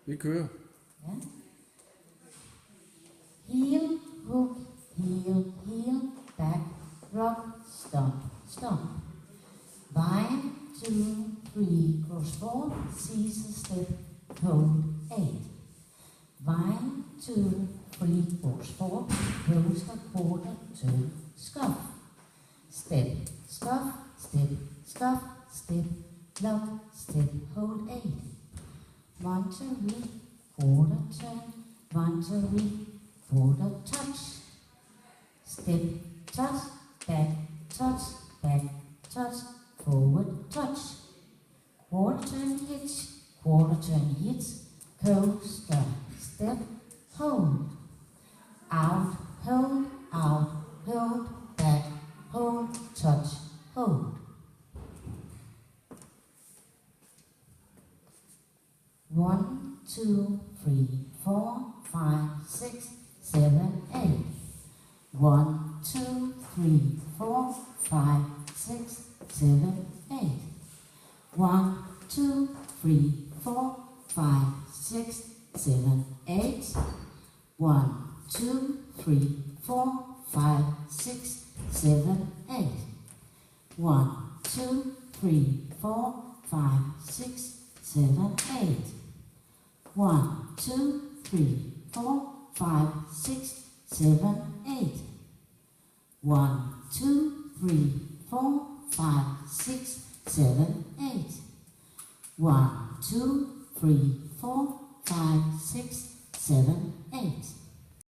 Vi kører. Ja. Heel, hook, heel, heel, back, rock, stomp, stomp. 1, 2, 3, cross 4, Caesar step, hold 8. 1, 2, 3, cross 4, coaster, quarter, turn, scuff. Step, scuff, step, scuff, step, lock, step, hold 8. 1, 2, 3, quarter, turn, 1, 2, 3, quarter, touch. Step, touch, back, touch, forward, touch. Quarter turn hitch, coaster, step, hold. Out, hold, back, hold, touch, hold. 1, 2, 3, 4, 5, 6, 7, 8. 1, 2, 3, 4, 5, 6, 7, 8. 1, 2, 3, 4, 5, 6, 7, 8. 1, 2, 3, 4, 5, 6, 7, 8. 1, 2, 3, 4, 5, 6, 7, 8. 1, 2, 3, 4, 5, 6, 7, 8. 1, 2, 3, 4, 5, 6, 7, 8. 1, 2, 3, 4, 5, 6, 7, 8.